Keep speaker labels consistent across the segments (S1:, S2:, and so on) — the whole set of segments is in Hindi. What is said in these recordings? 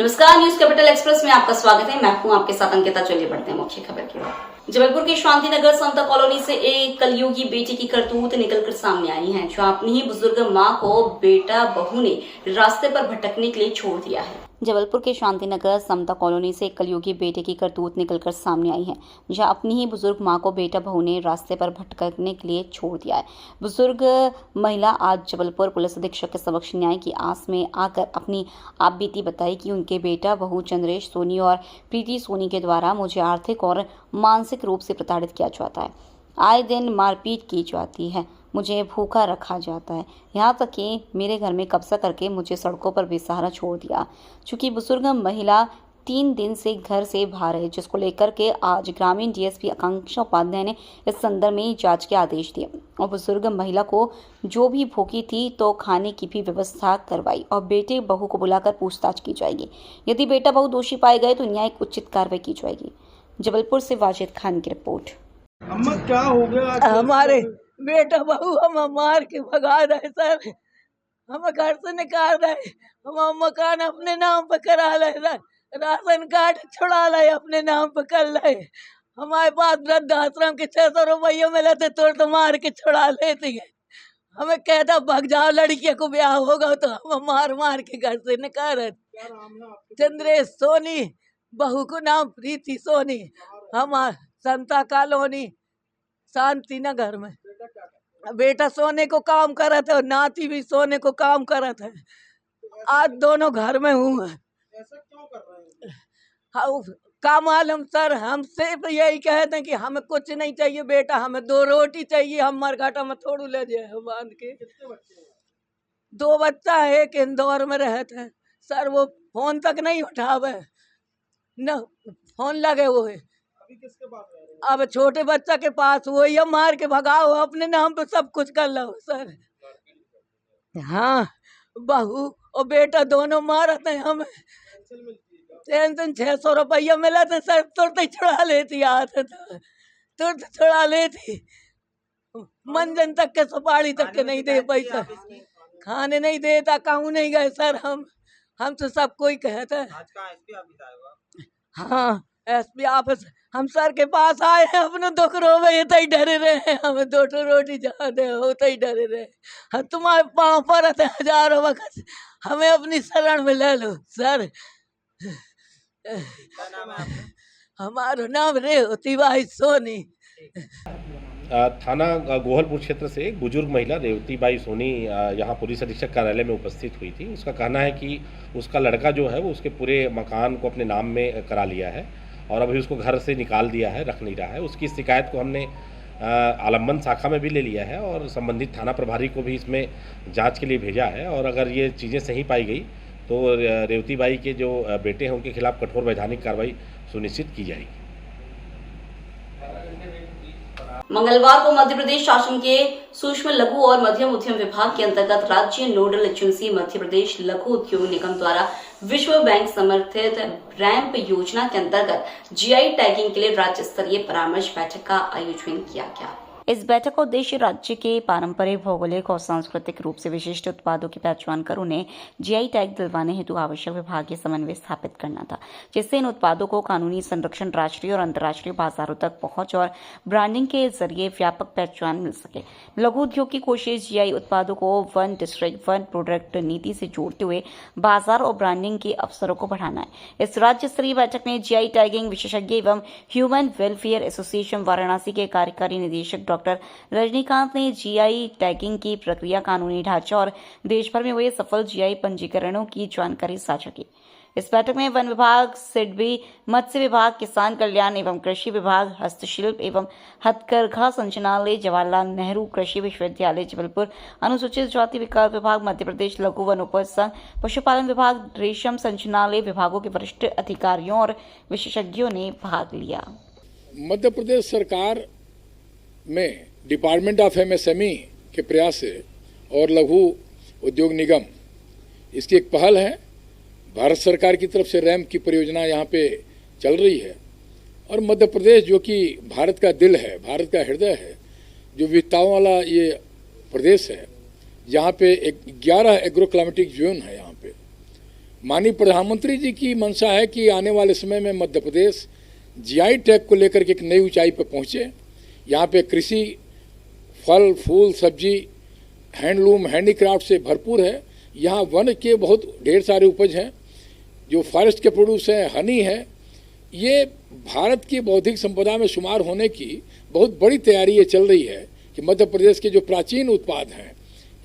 S1: नमस्कार, न्यूज कैपिटल एक्सप्रेस में आपका स्वागत है। मैं हूं आपके साथ अंकिता। चलिए बढ़ते हैं मुख्य खबर की ओर। जबलपुर के शांतिनगर समता कॉलोनी से एक कलयुगी बेटी की करतूत निकलकर सामने आई है, जो अपनी ही बुजुर्ग मां को बेटा बहू ने रास्ते पर भटकने के लिए छोड़ दिया है। जबलपुर के शांतिनगर समता कॉलोनी से एक कलयुगी बेटे की करतूत निकलकर सामने आई है, जहां अपनी ही बुजुर्ग मां को बेटा बहू ने रास्ते पर भटकने के लिए छोड़ दिया है। बुजुर्ग महिला आज जबलपुर पुलिस अधीक्षक के समक्ष न्याय की आस में आकर अपनी आप बीती बताई कि उनके बेटा बहू चंद्रेश सोनी और प्रीति सोनी के द्वारा मुझे आर्थिक और मानसिक रूप से प्रताड़ित किया जाता है। आए दिन मारपीट की जाती है, मुझे भूखा रखा जाता है, यहाँ तक कि मेरे घर में कब्जा करके मुझे सड़कों पर बेसहारा छोड़ दिया। चूंकि बुजुर्ग महिला 3 दिन से घर से बाहर है, जिसको लेकर के आज ग्रामीण डीएसपी आकांक्षा उपाध्याय ने इस संदर्भ में जांच के आदेश दिए और बुजुर्ग महिला को जो भी भूखी थी तो खाने की भी व्यवस्था करवाई और बेटे बहू को बुलाकर पूछताछ की जाएगी। यदि बेटा बहू दोषी पाए गए तो न्यायिक उचित कार्रवाई की जाएगी। जबलपुर से वाजिद खान की रिपोर्ट।
S2: अम्मा क्या हो गया?
S3: हमारे बेटा बहू हम मार के भगा रहे सर, हम घर से निकाल रहे, हम मकान अपने नाम पर करा रहे, राशन कार्ड छुड़ा लाए अपने नाम पर कर लाए। हमारे पास वृद्ध आश्रम के 600 रुपये मिले थे तो मार के छुड़ा लेती है। हमें कहता भग जाओ, लड़कियों को ब्याह होगा, तो हम मार मार के घर से निकाल रहे। चंद्रेश सोनी, बहू को नाम प्रीति सोनी, हम समता कॉलोनी शांति नगर में। बेटा सोने को काम करा था और नाती भी सोने को काम करा था। आज दोनों घर में हूँ।
S2: ऐसा क्यों कर रहे हैं?
S3: हाँ, का मालूम सर, हम सिर्फ यही कहते हैं कि हमें कुछ नहीं चाहिए बेटा, हमें 2 रोटी चाहिए। हम मरघाटा में थोड़ू ले जाए बांध के।
S2: कितने बच्चे हैं?
S3: 2 बच्चा है, एक इंदौर में रहते हैं सर, वो फोन तक नहीं उठावे न, फोन लगे हुए।
S2: अभी किसके पास रह रहे हैं?
S3: अब छोटे बच्चा के पास वो ये मार के भगाओ, अपने नाम पे सब कुछ कर लो सर। हाँ, बहू और बेटा दोनों मारते हैं हमें।
S2: पेंशन मिलती है क्या?
S3: पेंशन 600 रुपया मिला था सर, तुरंत ही छुड़ा लेती, आते तुरंत छुड़ा लेती। मंजन तक के सुपारी तक के नहीं दे पैसा, खाने नहीं देता, कहूँ नहीं गए सर। हम तो सब कोई कहता है।
S2: आज का एसपी ऑफिस आया हुआ?
S3: हाँ, एसपी ऑफिस हम सर के पास आए हैं, अपने दुख रोवे तो ही डरे रहे हैं। हमें 2 रोटी जहाँ दे होते ही डरे रहे। हम तुम्हारे पाँव पर आते हजारों वक्त, हमें अपनी शरण में ले लो सर।
S2: क्या नाम है आपका?
S3: हमारा नाम रेवती बाई सोनी।
S4: थाना गोहलपुर क्षेत्र से एक बुजुर्ग महिला रेवती बाई सोनी यहाँ पुलिस अधीक्षक कार्यालय में उपस्थित हुई थी। उसका कहना है कि उसका लड़का जो है वो उसके पूरे मकान को अपने नाम में करा लिया है और अभी उसको घर से निकाल दिया है, रख नहीं रहा है। उसकी शिकायत को हमने आलम्बन शाखा में भी ले लिया है और संबंधित थाना प्रभारी को भी इसमें जांच के लिए भेजा है और अगर ये चीज़ें सही पाई गई तो रेवती बाई के जो बेटे हैं उनके खिलाफ कठोर वैधानिक कार्रवाई सुनिश्चित की जाएगी।
S1: मंगलवार को मध्य प्रदेश शासन के सूक्ष्म लघु और मध्यम उद्यम विभाग के अंतर्गत राज्य नोडल एजेंसी मध्य प्रदेश लघु उद्योग निगम द्वारा विश्व बैंक समर्थित रैंप योजना के अंतर्गत जीआई टैगिंग के लिए राज्य स्तरीय परामर्श बैठक का आयोजन किया गया। इस बैठक का उद्देश्य राज्य के पारंपरिक, भौगोलिक और सांस्कृतिक रूप से विशिष्ट उत्पादों की पहचान कर उन्हें जीआई टैग दिलवाने हेतु आवश्यक विभागीय समन्वय स्थापित करना था, जिससे इन उत्पादों को कानूनी संरक्षण, राष्ट्रीय और अंतर्राष्ट्रीय बाजारों तक पहुंच और ब्रांडिंग के जरिए व्यापक पहचान मिल सके। लघु उद्योग की कोशिश जीआई उत्पादों को 1 डिस्ट्रिक्ट 1 प्रोडक्ट नीति से जोड़ते हुए बाजार और ब्रांडिंग के अवसरों को बढ़ाना है। इस राज्य स्तरीय बैठक में जीआई टैगिंग विशेषज्ञ एवं ह्यूमन वेलफेयर एसोसिएशन वाराणसी के कार्यकारी निदेशक डॉक्टर रजनीकांत ने जीआई टैगिंग की प्रक्रिया, कानूनी ढांचा और देश भर में हुए सफल जीआई पंजीकरणों की जानकारी साझा की। इस बैठक में वन विभाग, सिडबी, मत्स्य विभाग, किसान कल्याण एवं कृषि विभाग, हस्तशिल्प एवं हथकरघा संचालनालय, जवाहरलाल नेहरू कृषि विश्वविद्यालय जबलपुर, अनुसूचित जाति विकास विभाग, मध्य प्रदेश लघु वनोपज संघ, पशुपालन विभाग, रेशम संचालनालय विभागों के वरिष्ठ अधिकारियों और विशेषज्ञों ने भाग लिया।
S5: मध्य प्रदेश सरकार में डिपार्टमेंट ऑफ एमएसएमई के प्रयास से और लघु उद्योग निगम, इसकी एक पहल है। भारत सरकार की तरफ से रैंप की परियोजना यहाँ पे चल रही है और मध्य प्रदेश जो कि भारत का दिल है, भारत का हृदय है, जो विविधताओं वाला ये प्रदेश है, जहाँ पे 11 एग्रो क्लाइमेटिक जोन है। यहाँ पे माननीय प्रधानमंत्री जी की मंशा है कि आने वाले समय में मध्य प्रदेश जीआई टैग को लेकर के एक नई ऊंचाई पर पहुंचे। यहाँ पे कृषि, फल, फूल, सब्जी, हैंडलूम, हैंडीक्राफ्ट से भरपूर है। यहाँ वन के बहुत ढेर सारे उपज हैं, जो फॉरेस्ट के प्रोड्यूस हैं, हनी है। ये भारत की बौद्धिक संपदा में शुमार होने की बहुत बड़ी तैयारी ये चल रही है कि मध्य प्रदेश के जो प्राचीन उत्पाद हैं,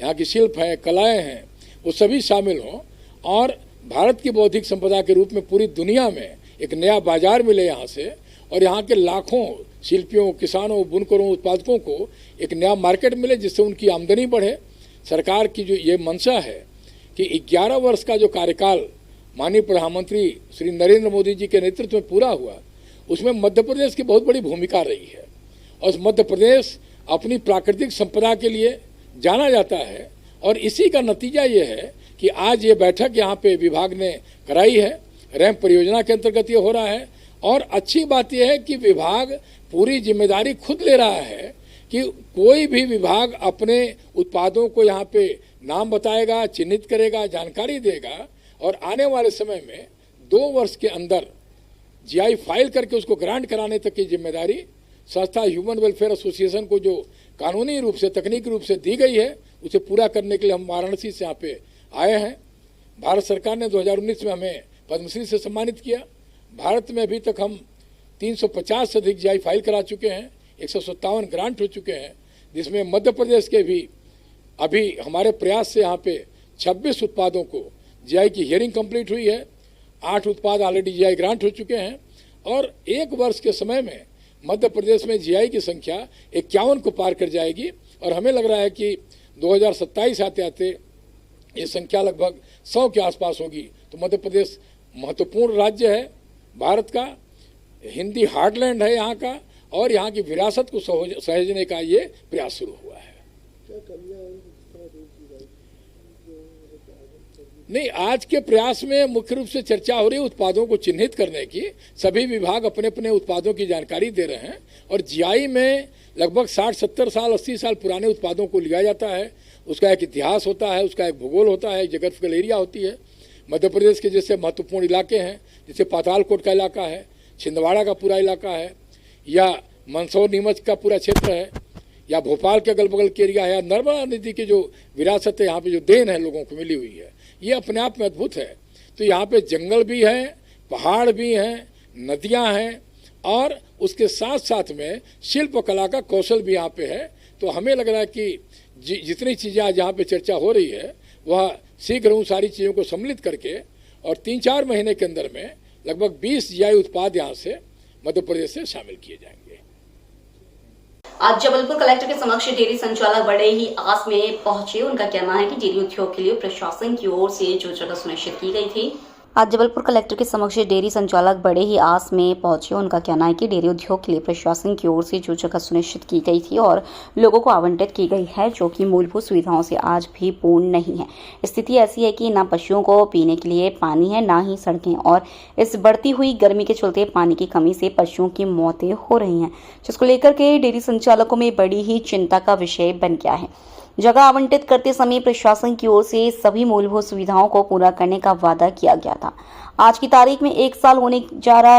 S5: यहाँ की शिल्प है, कलाएं हैं, वो सभी शामिल हों और भारत की बौद्धिक संपदा के रूप में पूरी दुनिया में एक नया बाजार मिले यहाँ से, और यहाँ के लाखों शिल्पियों, किसानों, बुनकरों, उत्पादकों को एक नया मार्केट मिले जिससे उनकी आमदनी बढ़े। सरकार की जो ये मंशा है कि 11 वर्ष का जो कार्यकाल माननीय प्रधानमंत्री श्री नरेंद्र मोदी जी के नेतृत्व में पूरा हुआ, उसमें मध्य प्रदेश की बहुत बड़ी भूमिका रही है। और मध्य प्रदेश अपनी प्राकृतिक संपदा के लिए जाना जाता है, और इसी का नतीजा ये है कि आज ये बैठक यहाँ पे विभाग ने कराई है। रैंप परियोजना के अंतर्गत ये हो रहा है, और अच्छी बात यह है कि विभाग पूरी जिम्मेदारी खुद ले रहा है कि कोई भी विभाग अपने उत्पादों को यहाँ पे नाम बताएगा, चिन्हित करेगा, जानकारी देगा, और आने वाले समय में 2 वर्ष के अंदर जीआई फाइल करके उसको ग्रांट कराने तक की जिम्मेदारी संस्था ह्यूमन वेलफेयर एसोसिएशन को जो कानूनी रूप से, तकनीकी रूप से दी गई है, उसे पूरा करने के लिए हम वाराणसी से यहाँ पे आए हैं। भारत सरकार ने 2019 में हमें पद्मश्री से सम्मानित किया। भारत में अभी तक हम 350 से अधिक जीआई फाइल करा चुके हैं, 157 ग्रांट हो चुके हैं, जिसमें मध्य प्रदेश के भी अभी हमारे प्रयास से यहाँ पे 26 उत्पादों को जीआई की हियरिंग कंप्लीट हुई है। 8 उत्पाद ऑलरेडी जीआई ग्रांट हो चुके हैं, और 1 वर्ष के समय में मध्य प्रदेश में जीआई की संख्या 51 को पार कर जाएगी। और हमें लग रहा है कि 2027 आते आते ये संख्या लगभग 100 के आसपास होगी। तो मध्य प्रदेश महत्वपूर्ण राज्य है भारत का, हिंदी हार्टलैंड है यहाँ का, और यहाँ की विरासत को सहेजने का ये प्रयास शुरू हुआ है। नहीं, आज के प्रयास में मुख्य रूप से चर्चा हो रही है उत्पादों को चिन्हित करने की। सभी विभाग अपने अपने उत्पादों की जानकारी दे रहे हैं, और जीआई में लगभग 60-70 साल, 80 साल पुराने उत्पादों को लिया जाता है। उसका एक इतिहास होता है, उसका एक भूगोल होता है, एक जोग्राफिकल एरिया होती है। मध्य प्रदेश के जैसे महत्वपूर्ण इलाके हैं, जैसे पातालकोट का इलाका है, छिंदवाड़ा का पूरा इलाका है, या मंदसौर नीमच का पूरा क्षेत्र है, या भोपाल के अगल बगल के एरिया है, या नर्मदा नदी की जो विरासत है, यहाँ पे जो देन है लोगों को मिली हुई है, ये अपने आप में अद्भुत है। तो यहाँ पे जंगल भी है, पहाड़ भी हैं, नदियाँ हैं, और उसके साथ साथ में शिल्प कला का कौशल भी यहाँ पे है। तो हमें लग रहा है कि जितनी चीज़ें आज यहाँ पे चर्चा हो रही है, वह शीघ्र उन सारी चीज़ों को सम्मिलित करके और 3-4 महीने के अंदर में लगभग 20 जीआई उत्पाद यहाँ से मध्य प्रदेश से शामिल किए जाएंगे।
S1: आज जबलपुर कलेक्टर के समक्ष डेयरी संचालक बड़े ही आस में पहुंचे। उनका कहना है कि डेयरी उद्योग के लिए प्रशासन की ओर से जो जगह सुनिश्चित की गई थी। आज जबलपुर कलेक्टर के समक्ष डेयरी संचालक बड़े ही आस में पहुंचे। उनका कहना है कि डेयरी उद्योग के लिए प्रशासन की ओर से जो जगह सुनिश्चित की गई थी और लोगों को आवंटित की गई है, जो कि मूलभूत सुविधाओं से आज भी पूर्ण नहीं है। स्थिति ऐसी है कि ना पशुओं को पीने के लिए पानी है, ना ही सड़कें, और इस बढ़ती हुई गर्मी के चलते पानी की कमी से पशुओं की मौतें हो रही हैं, जिसको लेकर के डेयरी संचालकों में बड़ी ही चिंता का विषय बन गया है। जगह आवंटित करते समय प्रशासन की ओर से सभी मूलभूत सुविधाओं को पूरा करने का वादा किया गया था। आज की तारीख में 1 साल होने को जा रहा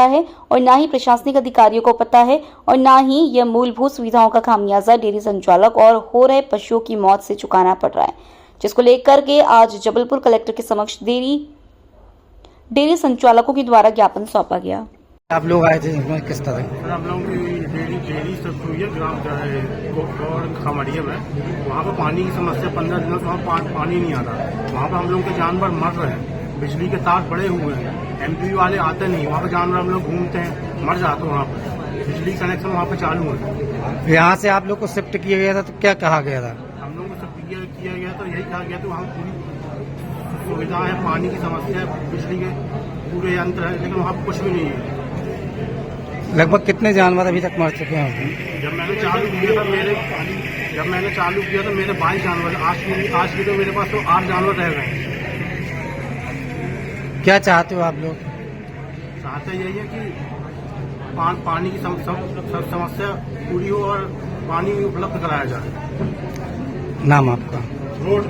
S1: है और ना ही प्रशासनिक अधिकारियों को पता है और ना ही यह मूलभूत सुविधाओं का खामियाजा डेयरी संचालक और हो रहे पशुओं की मौत से चुकाना पड़ रहा है, जिसको लेकर के आज जबलपुर कलेक्टर के समक्ष डेयरी संचालकों के द्वारा ज्ञापन सौंपा गया।
S6: आप लोग आए थे इसमें किस तरह?
S2: सर, हम लोगों की डेयरी सब हुई है ग्राम और खमड़िया में। वहाँ पर पानी की समस्या 15 दिनों से वहाँ पानी नहीं आता। वहाँ पर हम लोगों के जानवर मर रहे हैं, बिजली के तार बड़े हुए हैं, एमपी वाले आते नहीं, वहाँ पर जानवर हम लोग घूमते हैं, मर जाते हैं। वहाँ पर बिजली कनेक्शन वहाँ पर चालू है।
S6: यहाँ से आप लोग को शिफ्ट किया गया था तो क्या कहा गया था?
S2: हम लोगों को शिफ्ट किया गया तो यही कहा गया, तो वहाँ पूरी सुविधा है, पानी की समस्या है, बिजली के पूरे यंत्र है, लेकिन वहाँ पर कुछ भी नहीं है।
S6: लगभग कितने जानवर अभी तक मर चुके हैं?
S2: जब मैंने चालू किया था मेरे 22 जानवर, आज की तो मेरे पास तो 8 जानवर रह गए।
S6: क्या चाहते हो आप लोग?
S2: चाहते यही है कि पानी की सब समस्या पूरी हो और पानी उपलब्ध कराया जाए।
S6: नाम आपका?
S2: रोड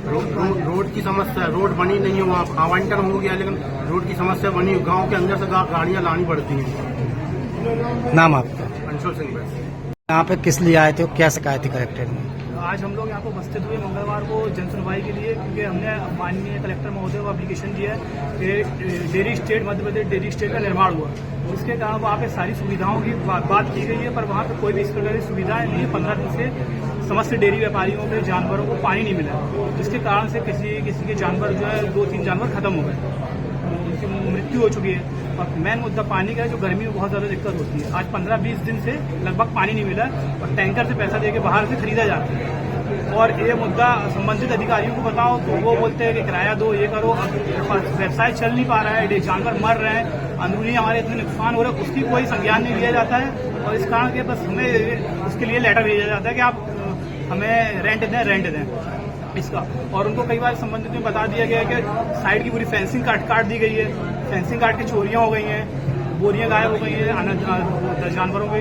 S2: रोड की समस्या, रोड बनी नहीं है वहाँ, आवंटन हो गया लेकिन रोड की समस्या बनी है। गांव के अंदर से गाड़ियां लानी पड़ती हैं।
S6: नाम आपका?
S2: अंशुल सिंह बस।
S6: यहाँ पे किस लिए आए थे और क्या शिकायत थी कलेक्टर में?
S7: आज हम लोग यहाँ पर उपस्थित हुए मंगलवार को जन सुनवाई के लिए, क्योंकि हमने माननीय कलेक्टर महोदय को एप्लीकेशन दिया है कि dairy state Madhya Pradesh dairy state का निर्माण हुआ, जिसके कारण वहाँ पे सारी सुविधाओं की बात की गई है, पर वहाँ पे कोई भी इस प्रकार की सुविधाएं नहीं है। 15 दिन से समस्त डेयरी व्यापारियों के जानवरों को पानी नहीं मिला, जिसके कारण से किसी के जानवर जो है 2-3 जानवर खत्म हो गए, उनकी मृत्यु हो चुकी है। और मेन मुद्दा पानी का है, जो गर्मी में बहुत ज़्यादा दिक्कत होती है। आज 15-20 दिन से लगभग पानी नहीं मिला और टैंकर से पैसा देके बाहर से खरीदा जाता है। और ये मुद्दा संबंधित अधिकारियों को बताओ तो वो बोलते हैं कि किराया दो, ये करो। व्यवसाय चल नहीं पा रहा है, जानवर मर रहे हैं, अंदरूनी हमारे इतने नुकसान हो रहे हैं, उसकी कोई संज्ञान नहीं लिया जाता है। और इस कारण के बस हमें उसके लिए लेटर भेजा जाता है कि आप हमें रेंट दें इसका। और उनको कई बार संबंधित में बता दिया गया है कि साइड की पूरी फेंसिंग काट दी गई है, फेंसिंग काट के चोरियां हो गई हैं, बोरियां गायब हो गई हैं जानवरों के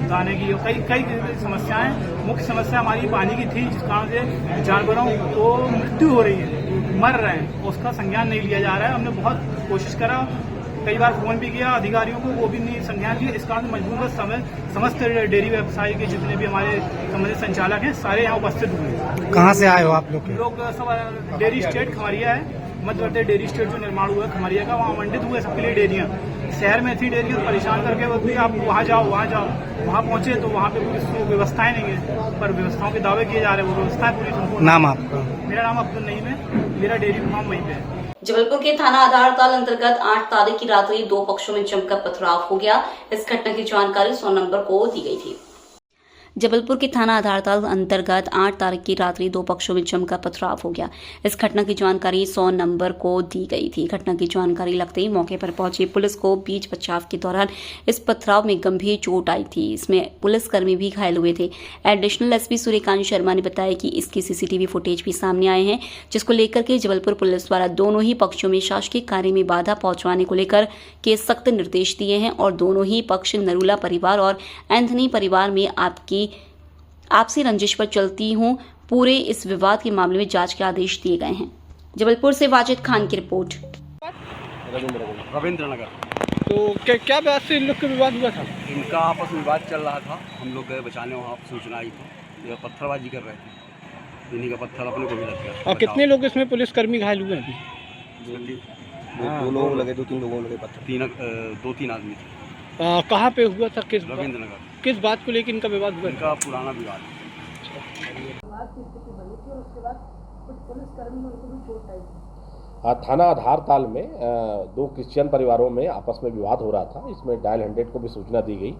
S7: दाने की। कई समस्याएं, मुख्य समस्या हमारी पानी की थी, जिस कारण से जानवरों को मृत्यु हो रही है, मर रहे हैं, उसका संज्ञान नहीं लिया जा रहा है। हमने बहुत कोशिश करा, कई बार फोन भी किया अधिकारियों को, वो भी नहीं संज्ञान लिया। इस कारण मजबूर समस्त डेयरी व्यवसाय के जितने भी हमारे संबंधित संचालक हैं सारे यहाँ उपस्थित हुए।
S6: कहाँ से आए हो आप लोग?
S7: सब डेयरी स्टेट खमरिया है, मध्य प्रदेश डेयरी स्टेट जो निर्माण हुआ है खमरिया का, वहाँ आवंटित हुए सबके लिए डेयरियाँ। शहर में थी डेयरियाँ तो परेशान करके वो भी आप वहाँ जाओ। वहाँ पहुँचे तो वहाँ पे पूरी व्यवस्थाएं नहीं है, पर व्यवस्थाओं के दावे किए जा रहे हैं, वो व्यवस्थाएं पूरी संपूर्ण।
S6: नाम आपका?
S7: मेरा नाम अब्दुल नईम है, मेरा डेयरी फार्म वहीं पे है।
S1: जबलपुर के थाना आधारताल अंतर्गत 8 तारीख की रात्रि 2 पक्षों में जमकर पथराव हो गया। इस घटना की जानकारी 100 नंबर को दी गई थी। जबलपुर के थाना आधारताल अंतर्गत 8 तारीख की रात्रि 2 पक्षों में जमकर पथराव हो गया। इस घटना की जानकारी 100 नंबर को दी गई थी। घटना की जानकारी लगते ही मौके पर पहुंची पुलिस को बीच बचाव के दौरान इस पथराव में गंभीर चोट आई थी। इसमें पुलिसकर्मी भी घायल हुए थे। एडिशनल एसपी सूर्यकांत शर्मा ने बताया कि इसकी सीसीटीवी फुटेज भी सामने आए हैं, जिसको लेकर के जबलपुर पुलिस द्वारा दोनों ही पक्षों में शासकीय कार्य में बाधा पहुंचवाने को लेकर के सख्त निर्देश दिए हैं और दोनों ही पक्ष नरूला परिवार और एंथनी परिवार में आपसी रंजिश पर चलती हूं। पूरे इस विवाद के मामले में जांच के आदेश दिए गए हैं। जबलपुर से वाजिद खान की रिपोर्ट।
S8: रविंद्र नगर।
S9: तो क्या बात से इन लोग का विवाद हुआ था?
S8: इनका आपस में विवाद चल रहा था, हम लोग गए बचाने, वहाँ सूचना आई थी ये पत्थरबाजी कर रहे थे, इन्हीं का पत्थर अपने को भी लग गया।
S9: और कितने लोग इसमें पुलिसकर्मी घायल हुए हैं?
S8: दो लोग लगे, 2-3 लोगों लगे पत्थर। 2-3 आदमी थे।
S9: कहाँ पे हुआ था?
S8: रविंद्र नगर।
S9: किस बात को लेकर इनका विवाद हुआ?
S8: इनका पुराना विवाद।
S4: थाना आधारताल में 2 क्रिश्चियन परिवारों में आपस में विवाद हो रहा था। इसमें डायल 100 को भी सूचना दी गई,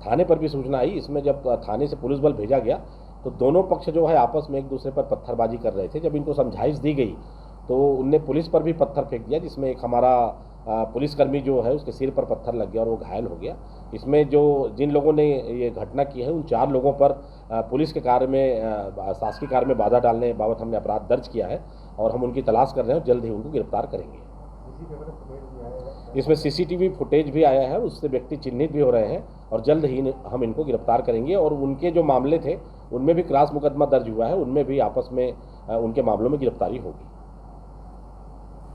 S4: थाने पर भी सूचना आई। इसमें जब थाने से पुलिस बल भेजा गया तो दोनों पक्ष जो है आपस में एक दूसरे पर पत्थरबाजी कर रहे थे। जब इनको समझाइश दी गई तो उनने पुलिस पर भी पत्थर फेंक दिया, जिसमें एक हमारा पुलिसकर्मी जो है उसके सिर पर पत्थर लग गया और वो घायल हो गया। इसमें जिन लोगों ने ये घटना की है उन 4 लोगों पर पुलिस के कार्य में, शासकीय कार्य में बाधा डालने बाबत हमने अपराध दर्ज किया है और हम उनकी तलाश कर रहे हैं और जल्द ही उनको गिरफ्तार करेंगे। इसमें सीसीटीवी फुटेज भी आया है, उससे व्यक्ति चिन्हित भी हो रहे हैं और जल्द ही हम इनको गिरफ्तार करेंगे। और उनके जो मामले थे उनमें भी क्रॉस मुकदमा दर्ज हुआ है, उनमें भी आपस में उनके मामलों में गिरफ्तारी होगी।